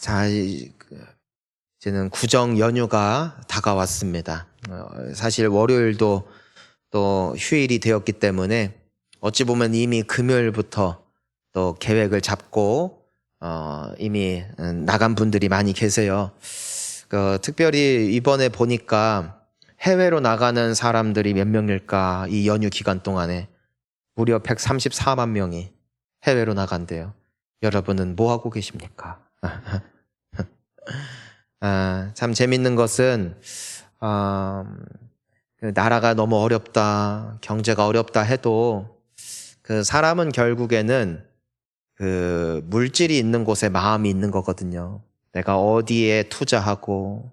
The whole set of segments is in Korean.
자, 이제는 구정 연휴가 다가왔습니다. 사실 월요일도 또 휴일이 되었기 때문에 어찌 보면 이미 금요일부터 또 계획을 잡고 이미 나간 분들이 많이 계세요. 특별히 이번에 보니까 해외로 나가는 사람들이 몇 명일까? 이 연휴 기간 동안에 무려 134만 명이 해외로 나간대요. 여러분은 뭐 하고 계십니까? 참 재밌는 것은 나라가 너무 어렵다, 경제가 어렵다 해도 그 사람은 결국에는 그 물질이 있는 곳에 마음이 있는 거거든요. 내가 어디에 투자하고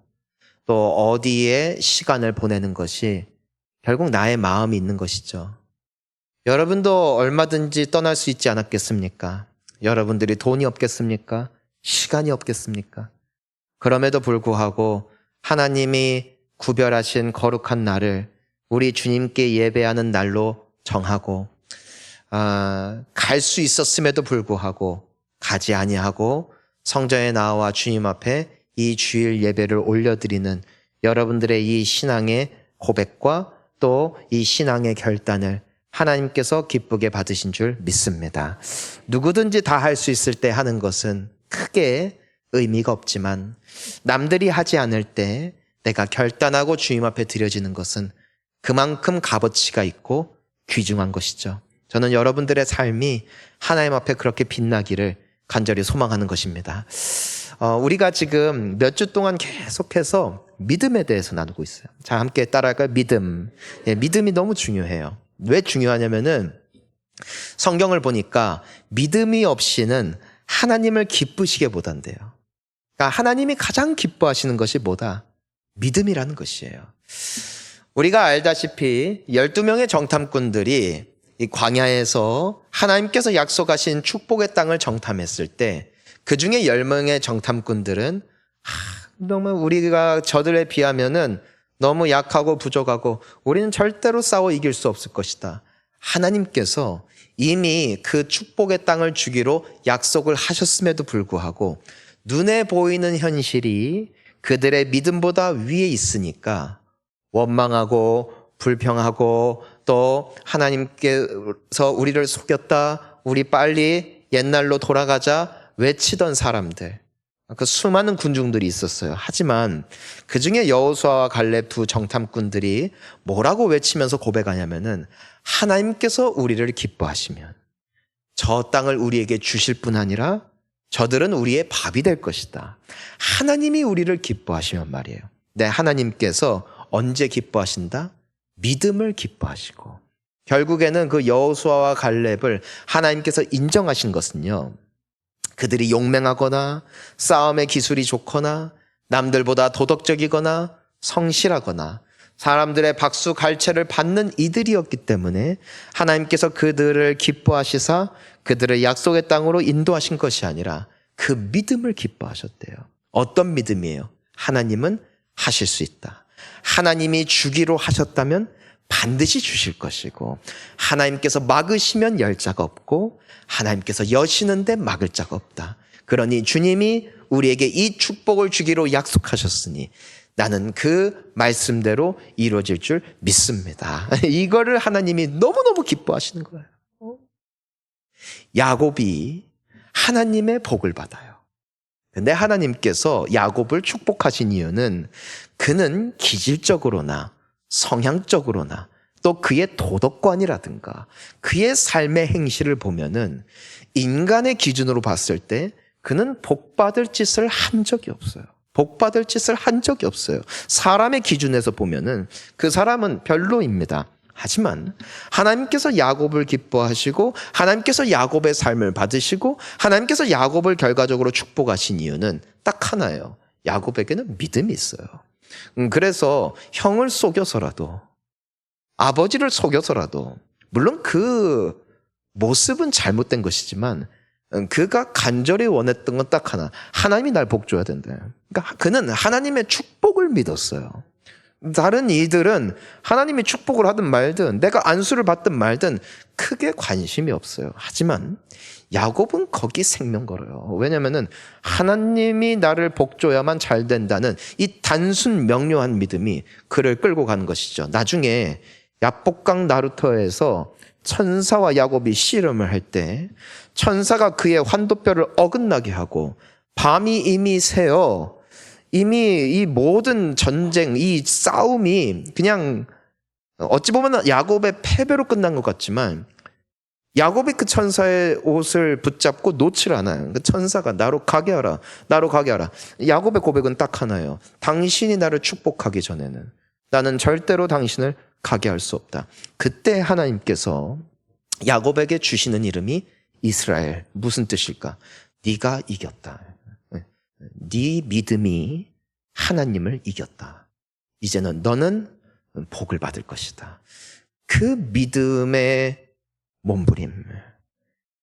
또 어디에 시간을 보내는 것이 결국 나의 마음이 있는 것이죠. 여러분도 얼마든지 떠날 수 있지 않았겠습니까? 여러분들이 돈이 없겠습니까? 시간이 없겠습니까? 그럼에도 불구하고 하나님이 구별하신 거룩한 날을 우리 주님께 예배하는 날로 정하고 갈 수 있었음에도 불구하고 가지 아니하고 성전에 나와 주님 앞에 이 주일 예배를 올려드리는 여러분들의 이 신앙의 고백과 또 이 신앙의 결단을 하나님께서 기쁘게 받으신 줄 믿습니다. 누구든지 다 할 수 있을 때 하는 것은 크게 의미가 없지만 남들이 하지 않을 때 내가 결단하고 주님 앞에 드려지는 것은 그만큼 값어치가 있고 귀중한 것이죠. 저는 여러분들의 삶이 하나님 앞에 그렇게 빛나기를 간절히 소망하는 것입니다. 우리가 지금 몇 주 동안 계속해서 믿음에 대해서 나누고 있어요. 자, 함께 따라할까요? 믿음. 믿음이 너무 중요해요. 왜 중요하냐면은 성경을 보니까 믿음이 없이는 하나님을 기쁘시게 못한대요. 그러니까 하나님이 가장 기뻐하시는 것이 뭐다? 믿음이라는 것이에요. 우리가 알다시피 12명의 정탐꾼들이 이 광야에서 하나님께서 약속하신 축복의 땅을 정탐했을 때 그 중에 10명의 정탐꾼들은 너무 우리가 저들에 비하면은 너무 약하고 부족하고 우리는 절대로 싸워 이길 수 없을 것이다. 하나님께서 이미 그 축복의 땅을 주기로 약속을 하셨음에도 불구하고 눈에 보이는 현실이 그들의 믿음보다 위에 있으니까 원망하고 불평하고 또 하나님께서 우리를 속였다, 우리 빨리 옛날로 돌아가자 외치던 사람들, 그 수많은 군중들이 있었어요. 하지만 그 중에 여호수아와 갈렙 두 정탐꾼들이 뭐라고 외치면서 고백하냐면은 하나님께서 우리를 기뻐하시면 저 땅을 우리에게 주실 뿐 아니라 저들은 우리의 밥이 될 것이다. 하나님이 우리를 기뻐하시면 말이에요. 네, 하나님께서 언제 기뻐하신다? 믿음을 기뻐하시고 결국에는 그 여호수아와 갈렙을 하나님께서 인정하신 것은요, 그들이 용맹하거나 싸움의 기술이 좋거나 남들보다 도덕적이거나 성실하거나 사람들의 박수 갈채를 받는 이들이었기 때문에 하나님께서 그들을 기뻐하시사 그들을 약속의 땅으로 인도하신 것이 아니라 그 믿음을 기뻐하셨대요. 어떤 믿음이에요? 하나님은 하실 수 있다. 하나님이 주기로 하셨다면 반드시 주실 것이고 하나님께서 막으시면 열 자가 없고 하나님께서 여시는데 막을 자가 없다. 그러니 주님이 우리에게 이 축복을 주기로 약속하셨으니 나는 그 말씀대로 이루어질 줄 믿습니다. 이거를 하나님이 너무너무 기뻐하시는 거예요. 야곱이 하나님의 복을 받아요. 근데 하나님께서 야곱을 축복하신 이유는 그는 기질적으로나 성향적으로나 또 그의 도덕관이라든가 그의 삶의 행실을 보면은 인간의 기준으로 봤을 때 그는 복받을 짓을 한 적이 없어요. 복받을 짓을 한 적이 없어요. 사람의 기준에서 보면은 그 사람은 별로입니다. 하지만 하나님께서 야곱을 기뻐하시고 하나님께서 야곱의 삶을 받으시고 하나님께서 야곱을 결과적으로 축복하신 이유는 딱 하나예요. 야곱에게는 믿음이 있어요. 그래서 형을 속여서라도 아버지를 속여서라도 물론 그 모습은 잘못된 것이지만 그가 간절히 원했던 건 딱 하나, 하나님이 날 복 줘야 된다. 그러니까 그는 하나님의 축복을 믿었어요. 다른 이들은 하나님이 축복을 하든 말든 내가 안수를 받든 말든 크게 관심이 없어요. 하지만 야곱은 거기 생명 걸어요. 왜냐하면 하나님이 나를 복줘야만 잘 된다는 이 단순 명료한 믿음이 그를 끌고 가는 것이죠. 나중에 야복강 나루터에서 천사와 야곱이 씨름을 할 때 천사가 그의 환도뼈를 어긋나게 하고 밤이 이미 새어 이미 이 모든 전쟁, 이 싸움이 그냥 어찌 보면 야곱의 패배로 끝난 것 같지만 야곱이 그 천사의 옷을 붙잡고 놓질 않아요. 그 천사가 나로 가게 하라, 나로 가게 하라. 야곱의 고백은 딱 하나예요. 당신이 나를 축복하기 전에는 나는 절대로 당신을 가게 할 수 없다. 그때 하나님께서 야곱에게 주시는 이름이 이스라엘. 무슨 뜻일까? 네가 이겼다. 네 믿음이 하나님을 이겼다. 이제는 너는 복을 받을 것이다. 그 믿음의 몸부림.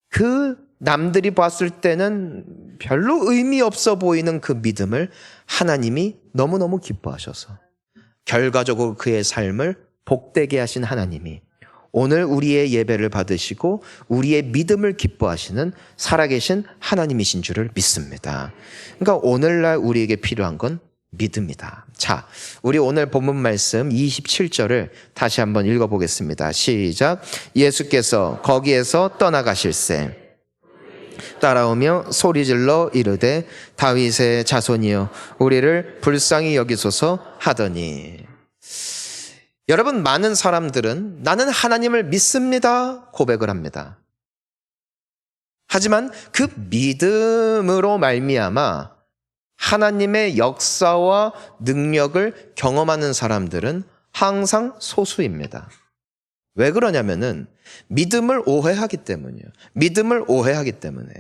그 남들이 봤을 때는 별로 의미 없어 보이는 그 믿음을 하나님이 너무너무 기뻐하셔서 결과적으로 그의 삶을 복되게 하신 하나님이 오늘 우리의 예배를 받으시고 우리의 믿음을 기뻐하시는 살아계신 하나님이신 줄을 믿습니다. 그러니까 오늘날 우리에게 필요한 건 믿음이다. 자, 우리 오늘 본문 말씀 27절을 다시 한번 읽어보겠습니다. 시작. 예수께서 거기에서 떠나가실새 따라오며 소리질러 이르되 다윗의 자손이여 우리를 불쌍히 여기소서 하더니. 여러분, 많은 사람들은 나는 하나님을 믿습니다 고백을 합니다. 하지만 그 믿음으로 말미암아 하나님의 역사와 능력을 경험하는 사람들은 항상 소수입니다. 왜 그러냐면은 믿음을 오해하기 때문이에요. 믿음을 오해하기 때문에.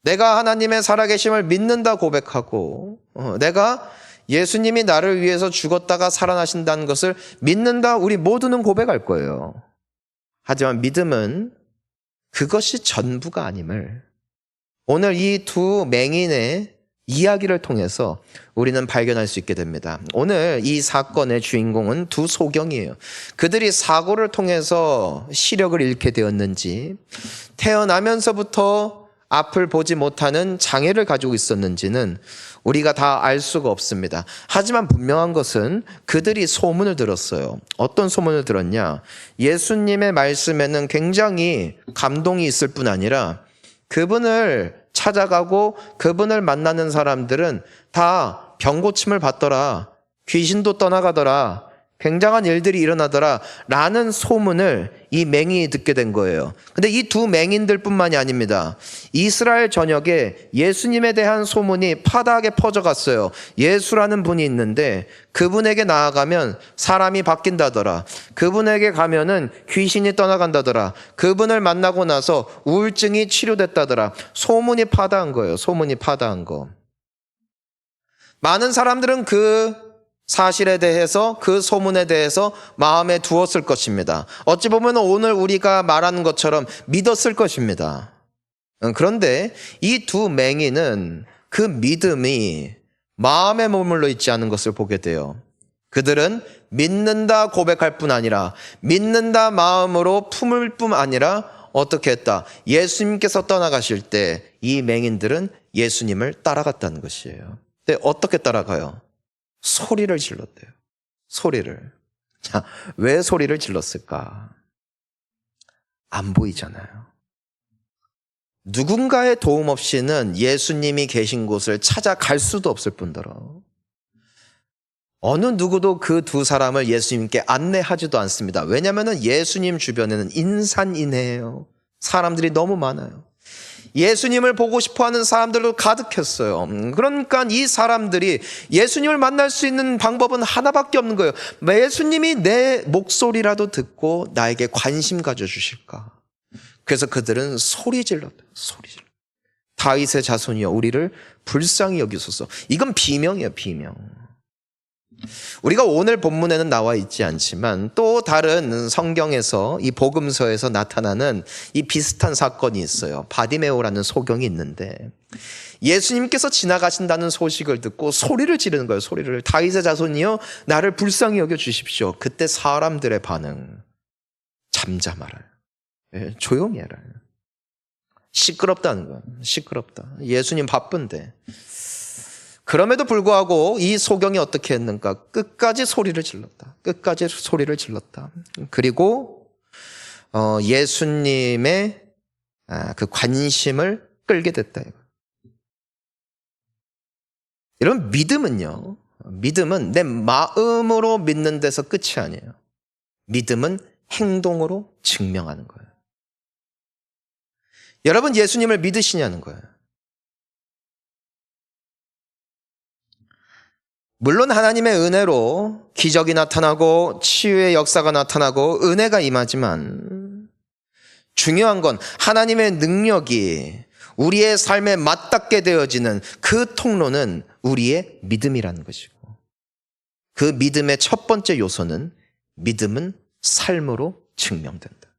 내가 하나님의 살아계심을 믿는다 고백하고 내가 예수님이 나를 위해서 죽었다가 살아나신다는 것을 믿는다 우리 모두는 고백할 거예요. 하지만 믿음은 그것이 전부가 아님을 오늘 이 두 맹인의 이야기를 통해서 우리는 발견할 수 있게 됩니다. 오늘 이 사건의 주인공은 두 소경이에요. 그들이 사고를 통해서 시력을 잃게 되었는지 태어나면서부터 앞을 보지 못하는 장애를 가지고 있었는지는 우리가 다 알 수가 없습니다. 하지만 분명한 것은 그들이 소문을 들었어요. 어떤 소문을 들었냐? 예수님의 말씀에는 굉장히 감동이 있을 뿐 아니라 그분을 찾아가고 그분을 만나는 사람들은 다 병고침을 받더라. 귀신도 떠나가더라. 굉장한 일들이 일어나더라 라는 소문을 이 맹인이 듣게 된 거예요. 근데 이 두 맹인들 뿐만이 아닙니다. 이스라엘 전역에 예수님에 대한 소문이 파다하게 퍼져갔어요. 예수라는 분이 있는데 그분에게 나아가면 사람이 바뀐다더라. 그분에게 가면은 귀신이 떠나간다더라. 그분을 만나고 나서 우울증이 치료됐다더라. 소문이 파다한 거예요. 소문이 파다한 거. 많은 사람들은 그 사실에 대해서 그 소문에 대해서 마음에 두었을 것입니다. 어찌 보면 오늘 우리가 말하는 것처럼 믿었을 것입니다. 그런데 이 두 맹인은 그 믿음이 마음에 머물러 있지 않은 것을 보게 돼요. 그들은 믿는다 고백할 뿐 아니라 믿는다 마음으로 품을 뿐 아니라 어떻게 했다? 예수님께서 떠나가실 때 이 맹인들은 예수님을 따라갔다는 것이에요. 근데 어떻게 따라가요? 소리를 질렀대요. 소리를. 자, 왜 소리를 질렀을까? 안 보이잖아요. 누군가의 도움 없이는 예수님이 계신 곳을 찾아갈 수도 없을 뿐더러 어느 누구도 그 두 사람을 예수님께 안내하지도 않습니다. 왜냐하면 예수님 주변에는 인산인해예요. 사람들이 너무 많아요. 예수님을 보고 싶어하는 사람들도 가득했어요. 그러니까 이 사람들이 예수님을 만날 수 있는 방법은 하나밖에 없는 거예요. 예수님이 내 목소리라도 듣고 나에게 관심 가져주실까? 그래서 그들은 소리 질렀다. 소리 질렀다. 다윗의 자손이여 우리를 불쌍히 여기소서. 이건 비명이에요. 비명. 우리가 오늘 본문에는 나와 있지 않지만 또 다른 성경에서 이 복음서에서 나타나는 이 비슷한 사건이 있어요. 바디메오라는 소경이 있는데 예수님께서 지나가신다는 소식을 듣고 소리를 지르는 거예요. 소리를. 다윗의 자손이여 나를 불쌍히 여겨 주십시오. 그때 사람들의 반응, 잠잠하라. 조용히 해라. 시끄럽다는 거야. 시끄럽다. 예수님 바쁜데. 그럼에도 불구하고 이 소경이 어떻게 했는가? 끝까지 소리를 질렀다. 끝까지 소리를 질렀다. 그리고 예수님의 그 관심을 끌게 됐다. 여러분, 믿음은 내 마음으로 믿는 데서 끝이 아니에요. 믿음은 행동으로 증명하는 거예요. 여러분, 예수님을 믿으시냐는 거예요. 물론 하나님의 은혜로 기적이 나타나고 치유의 역사가 나타나고 은혜가 임하지만 중요한 건 하나님의 능력이 우리의 삶에 맞닿게 되어지는 그 통로는 우리의 믿음이라는 것이고, 그 믿음의 첫 번째 요소는 믿음은 삶으로 증명된다.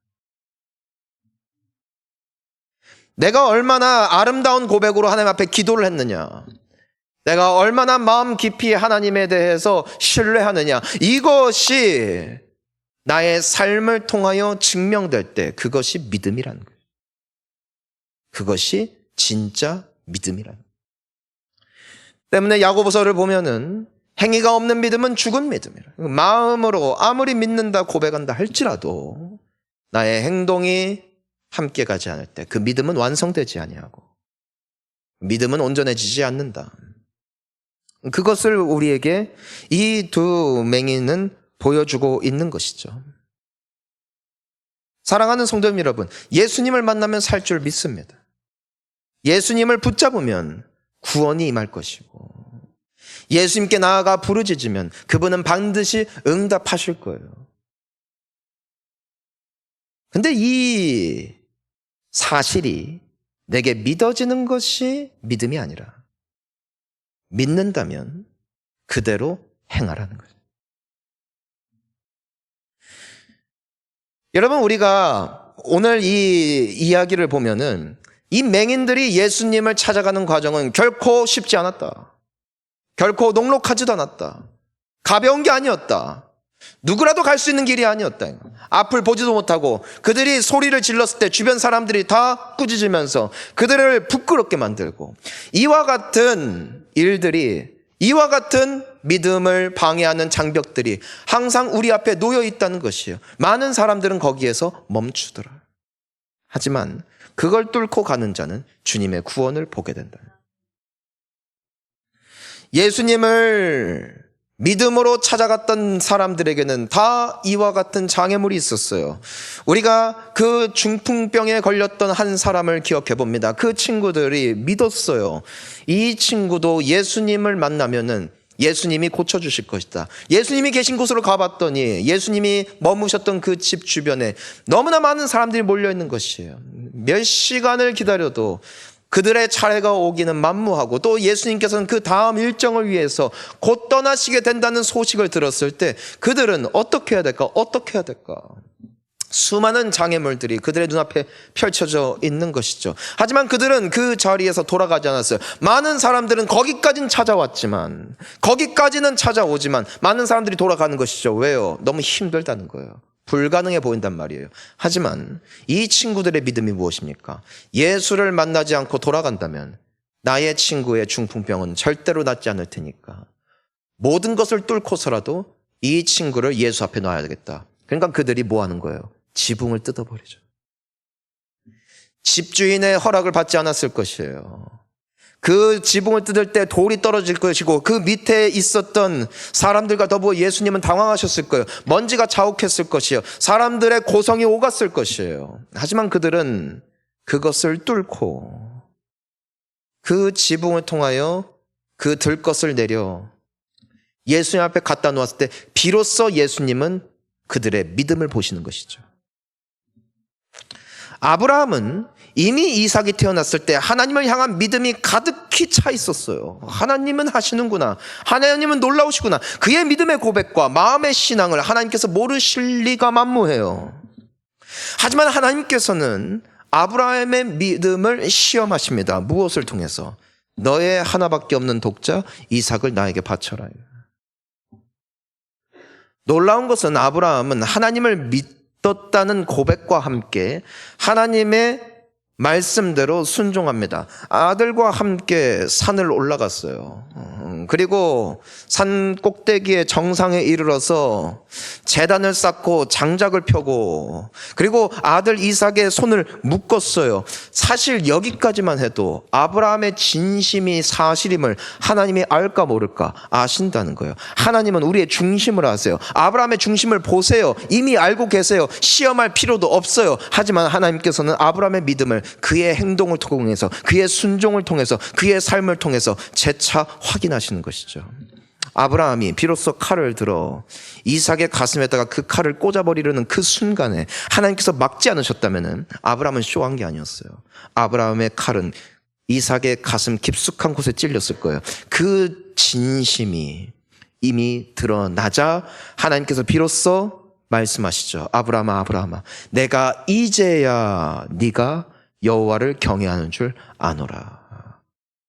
내가 얼마나 아름다운 고백으로 하나님 앞에 기도를 했느냐, 내가 얼마나 마음 깊이 하나님에 대해서 신뢰하느냐, 이것이 나의 삶을 통하여 증명될 때 그것이 믿음이라는 거예요. 그것이 진짜 믿음이라는 거예요. 때문에 야고보서를 보면은 행위가 없는 믿음은 죽은 믿음이라. 마음으로 아무리 믿는다 고백한다 할지라도 나의 행동이 함께 가지 않을 때 그 믿음은 완성되지 아니하고 믿음은 온전해지지 않는다. 그것을 우리에게 이 두 맹인은 보여주고 있는 것이죠. 사랑하는 성도님 여러분, 예수님을 만나면 살 줄 믿습니다. 예수님을 붙잡으면 구원이 임할 것이고, 예수님께 나아가 부르짖으면 그분은 반드시 응답하실 거예요. 근데 이 사실이 내게 믿어지는 것이 믿음이 아니라, 믿는다면 그대로 행하라는 거죠. 여러분, 우리가 오늘 이 이야기를 보면은 이 맹인들이 예수님을 찾아가는 과정은 결코 쉽지 않았다. 결코 녹록하지도 않았다. 가벼운 게 아니었다. 누구라도 갈 수 있는 길이 아니었다. 앞을 보지도 못하고 그들이 소리를 질렀을 때 주변 사람들이 다 꾸짖으면서 그들을 부끄럽게 만들고, 이와 같은 일들이, 이와 같은 믿음을 방해하는 장벽들이 항상 우리 앞에 놓여 있다는 것이에요. 많은 사람들은 거기에서 멈추더라. 하지만 그걸 뚫고 가는 자는 주님의 구원을 보게 된다. 예수님을 믿음으로 찾아갔던 사람들에게는 다 이와 같은 장애물이 있었어요. 우리가 그 중풍병에 걸렸던 한 사람을 기억해 봅니다. 그 친구들이 믿었어요. 이 친구도 예수님을 만나면은 예수님이 고쳐주실 것이다. 예수님이 계신 곳으로 가봤더니 예수님이 머무셨던 그 집 주변에 너무나 많은 사람들이 몰려있는 것이에요. 몇 시간을 기다려도 그들의 차례가 오기는 만무하고, 또 예수님께서는 그 다음 일정을 위해서 곧 떠나시게 된다는 소식을 들었을 때 그들은 어떻게 해야 될까? 어떻게 해야 될까? 수많은 장애물들이 그들의 눈앞에 펼쳐져 있는 것이죠. 하지만 그들은 그 자리에서 돌아가지 않았어요. 많은 사람들은 거기까지는 찾아왔지만, 거기까지는 찾아오지만 많은 사람들이 돌아가는 것이죠. 왜요? 너무 힘들다는 거예요. 불가능해 보인단 말이에요. 하지만 이 친구들의 믿음이 무엇입니까? 예수를 만나지 않고 돌아간다면 나의 친구의 중풍병은 절대로 낫지 않을 테니까 모든 것을 뚫고서라도 이 친구를 예수 앞에 놔야 되겠다. 그러니까 그들이 뭐 하는 거예요? 지붕을 뜯어버리죠. 집주인의 허락을 받지 않았을 것이에요. 그 지붕을 뜯을 때 돌이 떨어질 것이고, 그 밑에 있었던 사람들과 더불어 예수님은 당황하셨을 거예요. 먼지가 자욱했을 것이에요. 사람들의 고성이 오갔을 것이에요. 하지만 그들은 그것을 뚫고 그 지붕을 통하여 그 들것을 내려 예수님 앞에 갖다 놓았을 때 비로소 예수님은 그들의 믿음을 보시는 것이죠. 아브라함은 이미 이삭이 태어났을 때 하나님을 향한 믿음이 가득히 차 있었어요. 하나님은 하시는구나, 하나님은 놀라우시구나. 그의 믿음의 고백과 마음의 신앙을 하나님께서 모르실 리가 만무해요. 하지만 하나님께서는 아브라함의 믿음을 시험하십니다. 무엇을 통해서? 너의 하나밖에 없는 독자 이삭을 나에게 바쳐라. 놀라운 것은 아브라함은 하나님을 믿었다는 고백과 함께 하나님의 말씀대로 순종합니다. 아들과 함께 산을 올라갔어요. 그리고 산 꼭대기에 정상에 이르러서 제단을 쌓고 장작을 펴고 그리고 아들 이삭의 손을 묶었어요. 사실 여기까지만 해도 아브라함의 진심이 사실임을 하나님이 알까 모를까 아신다는 거예요. 하나님은 우리의 중심을 아세요. 아브라함의 중심을 보세요. 이미 알고 계세요. 시험할 필요도 없어요. 하지만 하나님께서는 아브라함의 믿음을 그의 행동을 통해서, 그의 순종을 통해서, 그의 삶을 통해서 재차 확인하시는 것이죠. 아브라함이 비로소 칼을 들어 이삭의 가슴에다가 그 칼을 꽂아버리려는 그 순간에 하나님께서 막지 않으셨다면 아브라함은 쇼한 게 아니었어요. 아브라함의 칼은 이삭의 가슴 깊숙한 곳에 찔렸을 거예요. 그 진심이 이미 드러나자 하나님께서 비로소 말씀하시죠. 아브라함아, 아브라함아, 내가 이제야 네가 여호와를 경외하는 줄 아노라.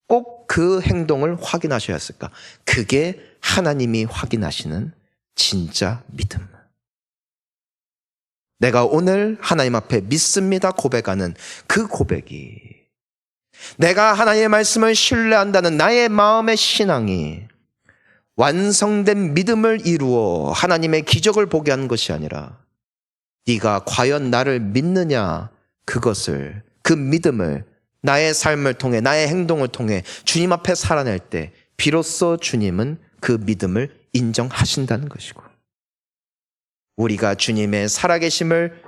꼭 그 행동을 확인하셔야 했을까? 그게 하나님이 확인하시는 진짜 믿음. 내가 오늘 하나님 앞에 믿습니다 고백하는 그 고백이, 내가 하나님의 말씀을 신뢰한다는 나의 마음의 신앙이 완성된 믿음을 이루어 하나님의 기적을 보게 하는 것이 아니라 네가 과연 나를 믿느냐, 그것을, 그 믿음을 나의 삶을 통해, 나의 행동을 통해 주님 앞에 살아낼 때 비로소 주님은 그 믿음을 인정하신다는 것이고, 우리가 주님의 살아계심을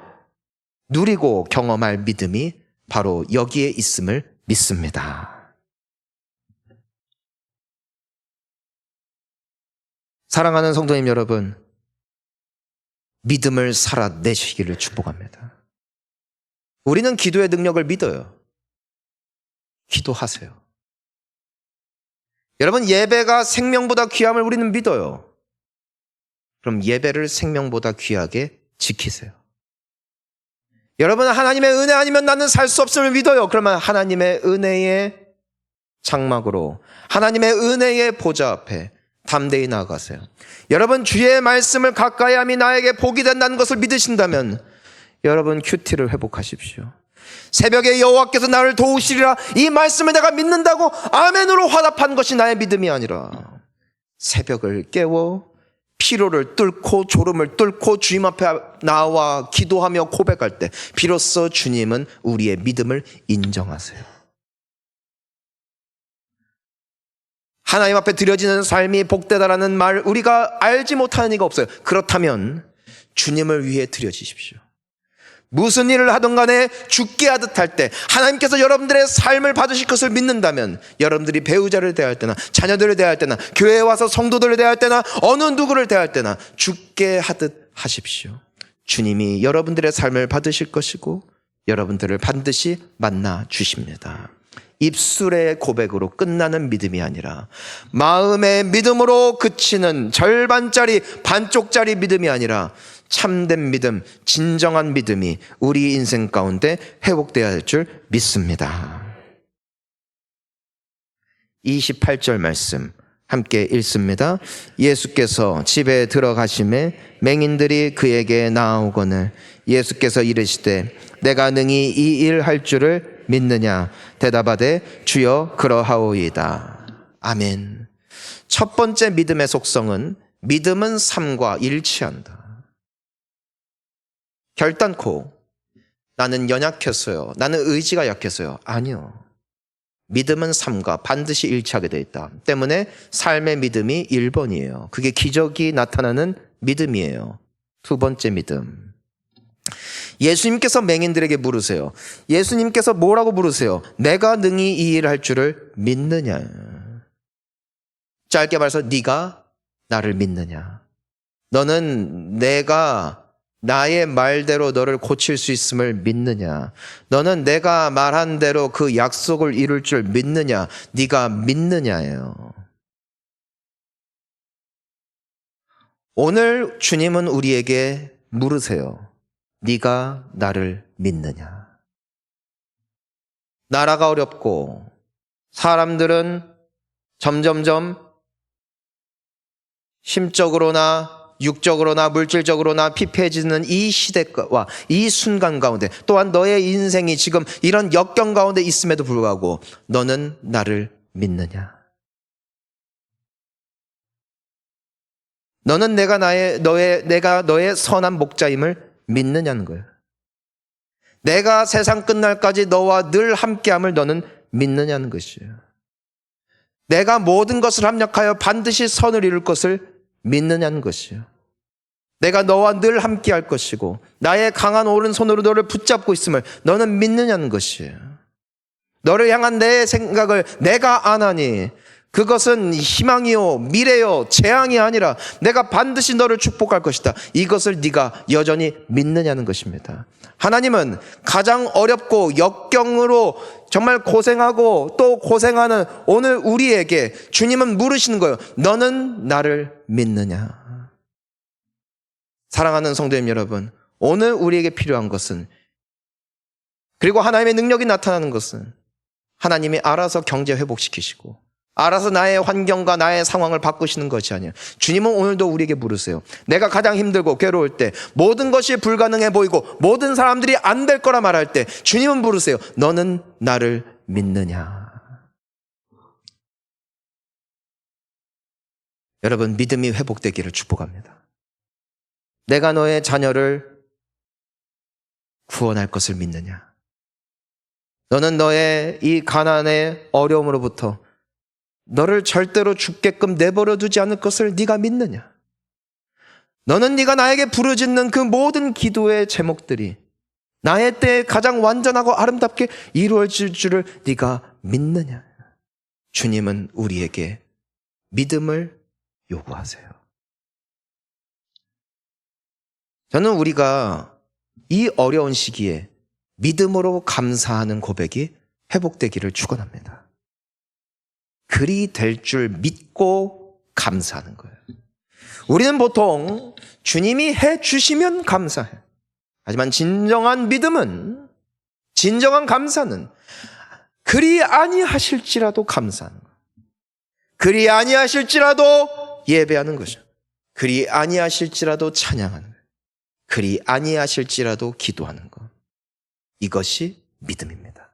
누리고 경험할 믿음이 바로 여기에 있음을 믿습니다. 사랑하는 성도님 여러분, 믿음을 살아내시기를 축복합니다. 우리는 기도의 능력을 믿어요. 기도하세요. 여러분, 예배가 생명보다 귀함을 우리는 믿어요. 그럼 예배를 생명보다 귀하게 지키세요. 여러분, 하나님의 은혜 아니면 나는 살 수 없음을 믿어요. 그러면 하나님의 은혜의 장막으로, 하나님의 은혜의 보좌 앞에 담대히 나아가세요. 여러분, 주의 말씀을 가까이 함이 나에게 복이 된다는 것을 믿으신다면 여러분, 큐티를 회복하십시오. 새벽에 여호와께서 나를 도우시리라, 이 말씀을 내가 믿는다고 아멘으로 화답한 것이 나의 믿음이 아니라 새벽을 깨워 피로를 뚫고 졸음을 뚫고 주님 앞에 나와 기도하며 고백할 때 비로소 주님은 우리의 믿음을 인정하세요. 하나님 앞에 드려지는 삶이 복되다라는 말 우리가 알지 못하는 이가 없어요. 그렇다면 주님을 위해 드려지십시오. 무슨 일을 하든 간에 죽게 하듯 할 때 하나님께서 여러분들의 삶을 받으실 것을 믿는다면 여러분들이 배우자를 대할 때나 자녀들을 대할 때나 교회에 와서 성도들을 대할 때나 어느 누구를 대할 때나 죽게 하듯 하십시오. 주님이 여러분들의 삶을 받으실 것이고 여러분들을 반드시 만나 주십니다. 입술의 고백으로 끝나는 믿음이 아니라 마음의 믿음으로 그치는 절반짜리 반쪽짜리 믿음이 아니라 참된 믿음, 진정한 믿음이 우리 인생 가운데 회복되어야 할 줄 믿습니다. 28절 말씀 함께 읽습니다. 예수께서 집에 들어가심에 맹인들이 그에게 나아오거늘 예수께서 이르시되 내가 능히 이 일 할 줄을 믿느냐? 대답하되 주여 그러하오이다. 아멘. 첫 번째 믿음의 속성은 믿음은 삶과 일치한다. 결단코 나는 연약했어요, 나는 의지가 약했어요. 아니요. 믿음은 삶과 반드시 일치하게 되어 있다. 때문에 삶의 믿음이 1번이에요. 그게 기적이 나타나는 믿음이에요. 두 번째 믿음. 예수님께서 맹인들에게 물으세요. 예수님께서 뭐라고 물으세요? 내가 능히 이 일을 할 줄을 믿느냐? 짧게 말해서 네가 나를 믿느냐? 너는 내가 나의 말대로 너를 고칠 수 있음을 믿느냐? 너는 내가 말한 대로 그 약속을 이룰 줄 믿느냐? 네가 믿느냐예요. 오늘 주님은 우리에게 물으세요. 네가 나를 믿느냐? 나라가 어렵고 사람들은 점점점 심적으로나 육적으로나 물질적으로나 피폐해지는 이 시대와 이 순간 가운데, 또한 너의 인생이 지금 이런 역경 가운데 있음에도 불구하고 너는 나를 믿느냐? 너는 내가 너의 선한 목자임을 믿느냐는 거예요. 내가 세상 끝날까지 너와 늘 함께함을 너는 믿느냐는 것이에요. 내가 모든 것을 합력하여 반드시 선을 이룰 것을 믿느냐는 것이에요. 내가 너와 늘 함께할 것이고 나의 강한 오른손으로 너를 붙잡고 있음을 너는 믿느냐는 것이에요. 너를 향한 내 생각을 내가 아나니 그것은 희망이요 미래요 재앙이 아니라 내가 반드시 너를 축복할 것이다. 이것을 네가 여전히 믿느냐는 것입니다. 하나님은 가장 어렵고 역경으로 정말 고생하고 또 고생하는 오늘 우리에게 주님은 물으시는 거예요. 너는 나를 믿느냐? 사랑하는 성도님 여러분, 오늘 우리에게 필요한 것은, 그리고 하나님의 능력이 나타나는 것은 하나님이 알아서 경제 회복시키시고 알아서 나의 환경과 나의 상황을 바꾸시는 것이 아니에요. 주님은 오늘도 우리에게 물으세요. 내가 가장 힘들고 괴로울 때, 모든 것이 불가능해 보이고 모든 사람들이 안 될 거라 말할 때 주님은 물으세요. 너는 나를 믿느냐? 여러분, 믿음이 회복되기를 축복합니다. 내가 너의 자녀를 구원할 것을 믿느냐? 너는 너의 이 가난의 어려움으로부터 너를 절대로 죽게끔 내버려 두지 않을 것을 네가 믿느냐? 너는 네가 나에게 부르짖는 그 모든 기도의 제목들이 나의 때에 가장 완전하고 아름답게 이루어질 줄을 네가 믿느냐? 주님은 우리에게 믿음을 요구하세요. 저는 우리가 이 어려운 시기에 믿음으로 감사하는 고백이 회복되기를 축원합니다. 그리 될 줄 믿고 감사하는 거예요. 우리는 보통 주님이 해 주시면 감사해. 하지만 진정한 믿음은, 진정한 감사는 그리 아니하실지라도 감사하는 거예요. 그리 아니하실지라도 예배하는 거죠. 그리 아니하실지라도 찬양하는 거예요. 그리 아니하실지라도 기도하는 것. 이것이 믿음입니다.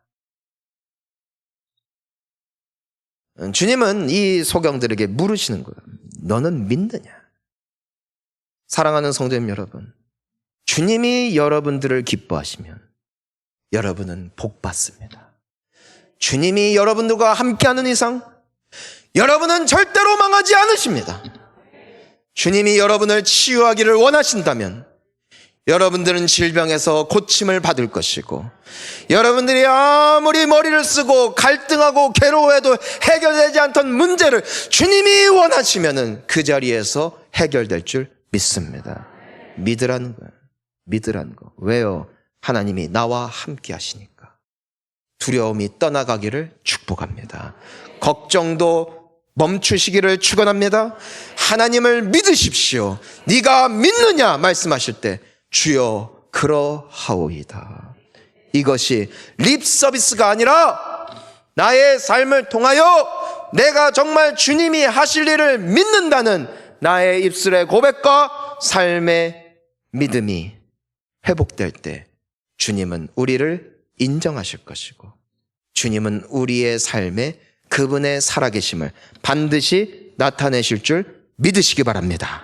주님은 이 소경들에게 물으시는 거예요. 너는 믿느냐? 사랑하는 성도님 여러분, 주님이 여러분들을 기뻐하시면 여러분은 복 받습니다. 주님이 여러분들과 함께하는 이상 여러분은 절대로 망하지 않으십니다. 주님이 여러분을 치유하기를 원하신다면 여러분들은 질병에서 고침을 받을 것이고, 여러분들이 아무리 머리를 쓰고 갈등하고 괴로워해도 해결되지 않던 문제를 주님이 원하시면은 그 자리에서 해결될 줄 믿습니다. 믿으라는 거예요. 믿으라는 거. 왜요? 하나님이 나와 함께 하시니까. 두려움이 떠나가기를 축복합니다. 걱정도 멈추시기를 축원합니다. 하나님을 믿으십시오. 네가 믿느냐 말씀하실 때 주여 그러하오이다. 이것이 립 서비스가 아니라 나의 삶을 통하여 내가 정말 주님이 하실 일을 믿는다는 나의 입술의 고백과 삶의 믿음이 회복될 때 주님은 우리를 인정하실 것이고, 주님은 우리의 삶에 그분의 살아계심을 반드시 나타내실 줄 믿으시기 바랍니다.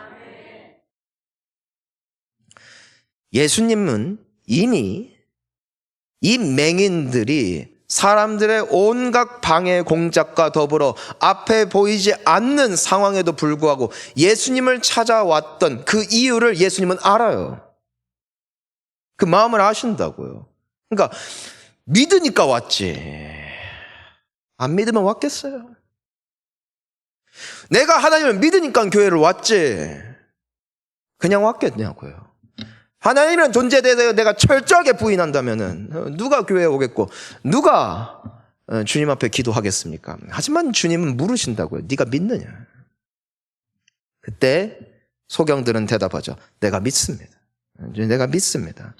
예수님은 이미 이 맹인들이 사람들의 온갖 방해 공작과 더불어 앞에 보이지 않는 상황에도 불구하고 예수님을 찾아왔던 그 이유를 예수님은 알아요. 그 마음을 아신다고요. 그러니까 믿으니까 왔지, 안 믿으면 왔겠어요? 내가 하나님을 믿으니까 교회를 왔지 그냥 왔겠냐고요. 하나님이란 존재에 대해서 내가 철저하게 부인한다면은 누가 교회에 오겠고 누가 주님 앞에 기도하겠습니까? 하지만 주님은 물으신다고요. 네가 믿느냐? 그때 소경들은 대답하죠. 내가 믿습니다. 내가 믿습니다.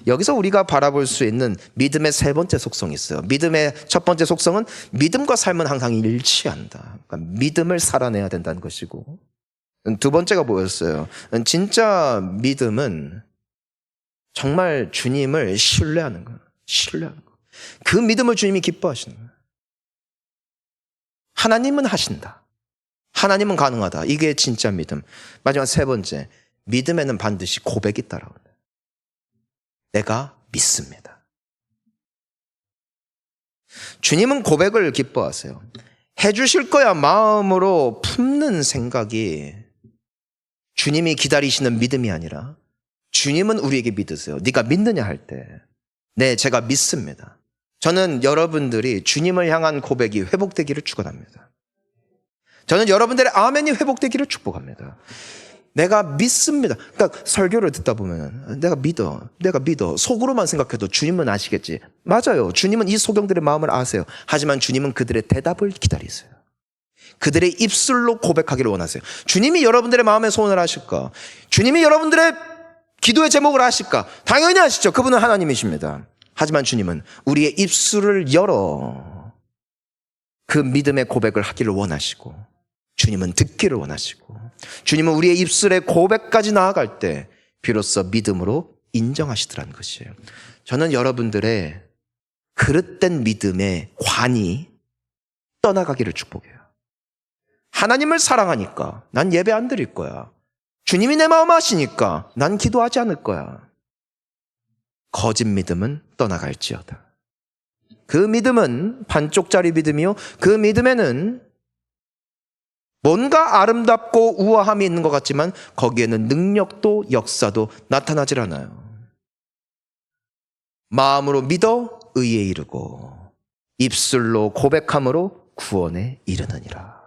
여기서 우리가 바라볼 수 있는 믿음의 세 번째 속성이 있어요. 믿음의 첫 번째 속성은 믿음과 삶은 항상 일치한다. 그러니까 믿음을 살아내야 된다는 것이고, 두 번째가 뭐였어요? 진짜 믿음은 정말 주님을 신뢰하는 거예요. 신뢰하는 거. 그 믿음을 주님이 기뻐하시는 거예요. 하나님은 하신다. 하나님은 가능하다. 이게 진짜 믿음. 마지막 세 번째, 믿음에는 반드시 고백이 따라온다. 내가 믿습니다. 주님은 고백을 기뻐하세요. 해주실 거야 마음으로 품는 생각이 주님이 기다리시는 믿음이 아니라, 주님은 우리에게 믿으세요. 네가 믿느냐 할 때, 네, 제가 믿습니다. 저는 여러분들이 주님을 향한 고백이 회복되기를 축원합니다. 저는 여러분들의 아멘이 회복되기를 축복합니다. 내가 믿습니다. 그러니까 설교를 듣다 보면 내가 믿어 속으로만 생각해도 주님은 아시겠지. 맞아요. 주님은 이 소경들의 마음을 아세요. 하지만 주님은 그들의 대답을 기다리세요. 그들의 입술로 고백하기를 원하세요. 주님이 여러분들의 마음에 소원을 하실까? 주님이 여러분들의 기도의 제목을 아실까? 당연히 아시죠. 그분은 하나님이십니다. 하지만 주님은 우리의 입술을 열어 그 믿음의 고백을 하기를 원하시고, 주님은 듣기를 원하시고, 주님은 우리의 입술의 고백까지 나아갈 때 비로소 믿음으로 인정하시더라는 것이에요. 저는 여러분들의 그릇된 믿음의 관이 떠나가기를 축복해요. 하나님을 사랑하니까 난 예배 안 드릴 거야. 주님이 내 마음 아시니까 난 기도하지 않을 거야. 거짓 믿음은 떠나갈지어다. 그 믿음은 반쪽짜리 믿음이요, 그 믿음에는 뭔가 아름답고 우아함이 있는 것 같지만 거기에는 능력도 역사도 나타나질 않아요. 마음으로 믿어 의에 이르고 입술로 고백함으로 구원에 이르느니라.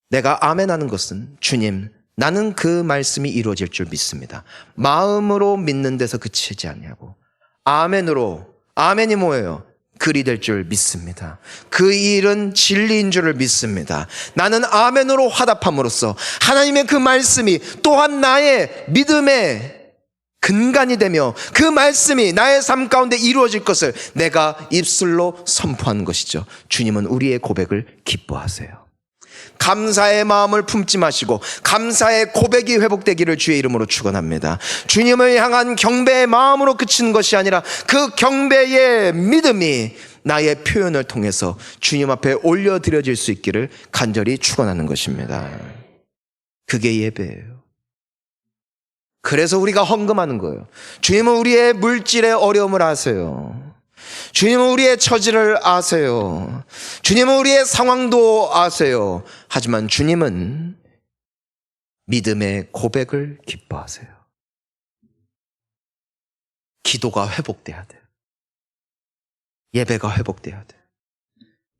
내가 아멘하는 것은, 주님, 나는 그 말씀이 이루어질 줄 믿습니다. 마음으로 믿는 데서 그치지 않냐고. 아멘으로, 아멘이 뭐예요? 글이 될 줄 믿습니다. 그 일은 진리인 줄을 믿습니다. 나는 아멘으로 화답함으로써 하나님의 그 말씀이 또한 나의 믿음의 근간이 되며 그 말씀이 나의 삶 가운데 이루어질 것을 내가 입술로 선포하는 것이죠. 주님은 우리의 고백을 기뻐하세요. 감사의 마음을 품지 마시고 감사의 고백이 회복되기를 주의 이름으로 축원합니다. 주님을 향한 경배의 마음으로 그치는 것이 아니라 그 경배의 믿음이 나의 표현을 통해서 주님 앞에 올려드려질 수 있기를 간절히 축원하는 것입니다. 그게 예배예요. 그래서 우리가 헌금하는 거예요. 주님은 우리의 물질의 어려움을 아세요. 주님은 우리의 처지를 아세요. 주님은 우리의 상황도 아세요. 하지만 주님은 믿음의 고백을 기뻐하세요. 기도가 회복돼야 돼요. 예배가 회복돼야 돼요.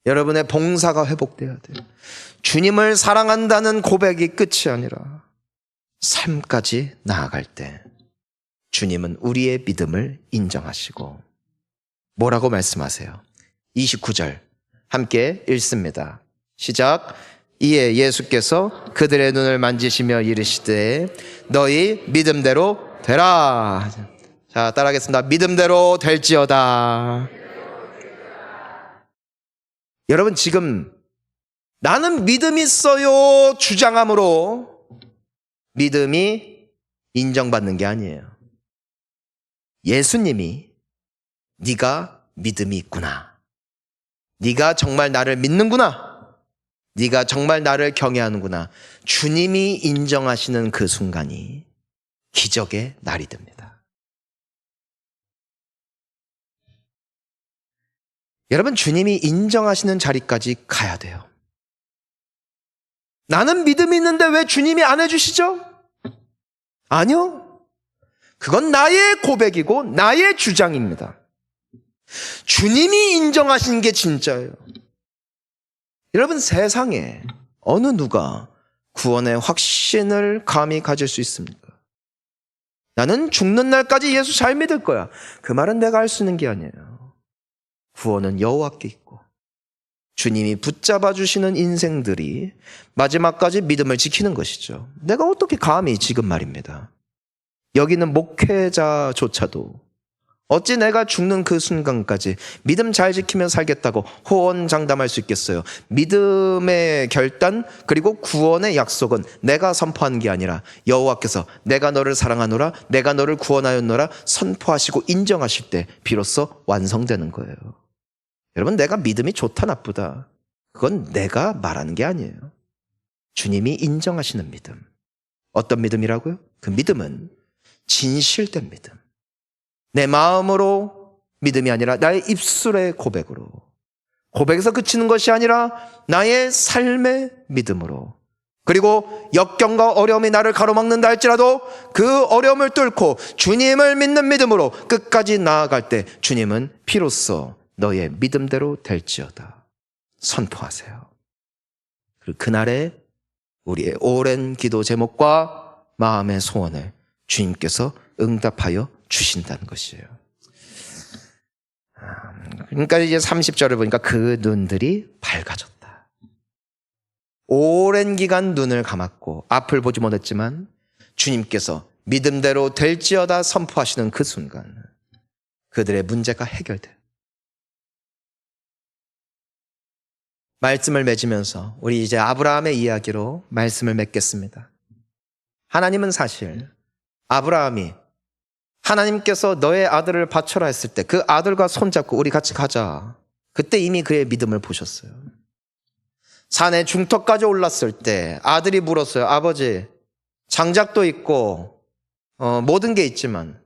여러분의 봉사가 회복돼야 돼요. 주님을 사랑한다는 고백이 끝이 아니라 삶까지 나아갈 때 주님은 우리의 믿음을 인정하시고 뭐라고 말씀하세요? 29절 함께 읽습니다. 시작. 이에 예수께서 그들의 눈을 만지시며 이르시되 너희 믿음대로 되라. 자, 따라하겠습니다. 믿음대로 될지어다. 여러분, 지금 나는 믿음 있어요 주장함으로 믿음이 인정받는 게 아니에요. 예수님이 네가 믿음이 있구나, 네가 정말 나를 믿는구나, 네가 정말 나를 경외하는구나, 주님이 인정하시는 그 순간이 기적의 날이 됩니다. 여러분, 주님이 인정하시는 자리까지 가야 돼요. 나는 믿음이 있는데 왜 주님이 안 해주시죠? 아니요. 그건 나의 고백이고 나의 주장입니다. 주님이 인정하신 게 진짜예요. 여러분, 세상에 어느 누가 구원의 확신을 감히 가질 수 있습니까? 나는 죽는 날까지 예수 잘 믿을 거야. 그 말은 내가 할 수 있는 게 아니에요. 구원은 여호와께 있고 주님이 붙잡아 주시는 인생들이 마지막까지 믿음을 지키는 것이죠. 내가 어떻게 감히 지금 말입니다. 여기는 목회자조차도 어찌 내가 죽는 그 순간까지 믿음 잘 지키며 살겠다고 호언장담할 수 있겠어요? 믿음의 결단 그리고 구원의 약속은 내가 선포한 게 아니라 여호와께서 내가 너를 사랑하노라, 내가 너를 구원하였노라 선포하시고 인정하실 때 비로소 완성되는 거예요. 여러분, 내가 믿음이 좋다 나쁘다, 그건 내가 말하는 게 아니에요. 주님이 인정하시는 믿음. 어떤 믿음이라고요? 그 믿음은 진실된 믿음. 내 마음으로 믿음이 아니라 나의 입술의 고백으로, 고백에서 그치는 것이 아니라 나의 삶의 믿음으로, 그리고 역경과 어려움이 나를 가로막는다 할지라도 그 어려움을 뚫고 주님을 믿는 믿음으로 끝까지 나아갈 때 주님은 비로소 너의 믿음대로 될지어다 선포하세요. 그리고 그날에 우리의 오랜 기도 제목과 마음의 소원을 주님께서 응답하여 주신다는 것이에요. 그러니까 이제 30절을 보니까 그 눈들이 밝아졌다. 오랜 기간 눈을 감았고 앞을 보지 못했지만 주님께서 믿음대로 될지어다 선포하시는 그 순간 그들의 문제가 해결돼요. 말씀을 맺으면서 우리 이제 아브라함의 이야기로 말씀을 맺겠습니다. 하나님은 사실 아브라함이 하나님께서 너의 아들을 바쳐라 했을 때 그 아들과 손잡고 우리 같이 가자, 그때 이미 그의 믿음을 보셨어요. 산의 중턱까지 올랐을 때 아들이 물었어요. 아버지, 장작도 있고 모든 게 있지만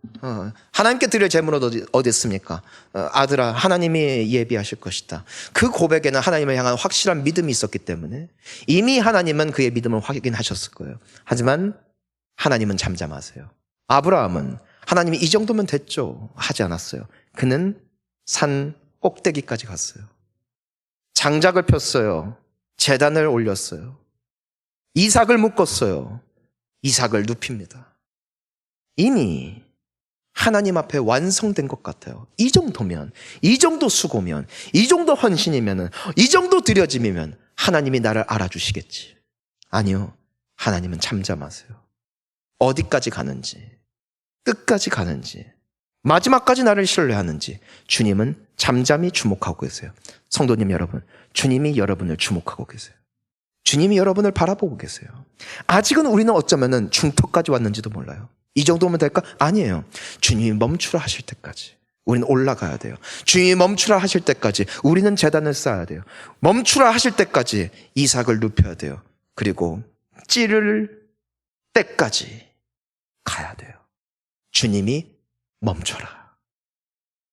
하나님께 드릴 제물은 어디 있습니까? 아들아, 하나님이 예비하실 것이다. 그 고백에는 하나님을 향한 확실한 믿음이 있었기 때문에 이미 하나님은 그의 믿음을 확인하셨을 거예요. 하지만 하나님은 잠잠하세요. 아브라함은 하나님이 이 정도면 됐죠 하지 않았어요. 그는 산 꼭대기까지 갔어요. 장작을 폈어요. 제단을 올렸어요. 이삭을 묶었어요. 이삭을 눕힙니다. 이미 하나님 앞에 완성된 것 같아요. 이 정도면, 이 정도 수고면, 이 정도 헌신이면, 이 정도 드려짐이면 하나님이 나를 알아주시겠지. 아니요, 하나님은 잠잠하세요. 어디까지 가는지, 끝까지 가는지, 마지막까지 나를 신뢰하는지 주님은 잠잠히 주목하고 계세요. 성도님 여러분, 주님이 여러분을 주목하고 계세요. 주님이 여러분을 바라보고 계세요. 아직은 우리는 어쩌면 중턱까지 왔는지도 몰라요. 이 정도면 될까? 아니에요. 주님이 멈추라 하실 때까지 우리는 올라가야 돼요. 주님이 멈추라 하실 때까지 우리는 제단을 쌓아야 돼요. 멈추라 하실 때까지 이삭을 눕혀야 돼요. 그리고 찌를 때까지 가야 돼요. 주님이 멈춰라.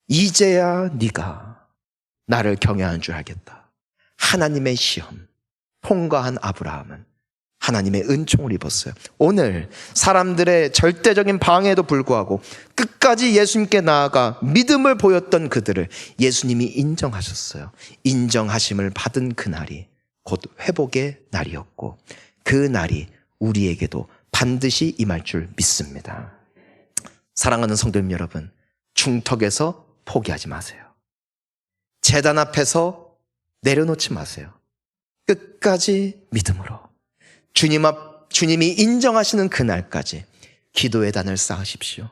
이제야 네가 나를 경외하는 줄 알겠다. 하나님의 시험 통과한 아브라함은 하나님의 은총을 입었어요. 오늘 사람들의 절대적인 방해에도 불구하고 끝까지 예수님께 나아가 믿음을 보였던 그들을 예수님이 인정하셨어요. 인정하심을 받은 그날이 곧 회복의 날이었고 그 날이 우리에게도 반드시 임할 줄 믿습니다. 사랑하는 성도님 여러분, 중턱에서 포기하지 마세요. 제단 앞에서 내려놓지 마세요. 끝까지 믿음으로 주님이 인정하시는 그날까지 기도의 단을 쌓으십시오.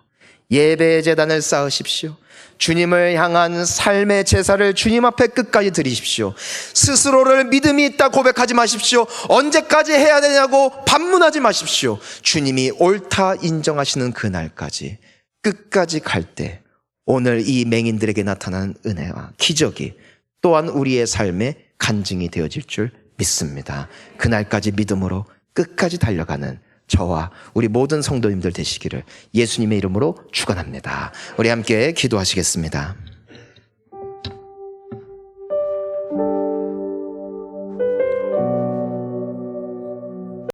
예배의 제단을 쌓으십시오. 주님을 향한 삶의 제사를 주님 앞에 끝까지 드리십시오. 스스로를 믿음이 있다 고백하지 마십시오. 언제까지 해야 되냐고 반문하지 마십시오. 주님이 옳다 인정하시는 그날까지 끝까지 갈 때 오늘 이 맹인들에게 나타난 은혜와 기적이 또한 우리의 삶의 간증이 되어질 줄 믿습니다. 그날까지 믿음으로 끝까지 달려가는 저와 우리 모든 성도님들 되시기를 예수님의 이름으로 축원합니다. 우리 함께 기도하시겠습니다.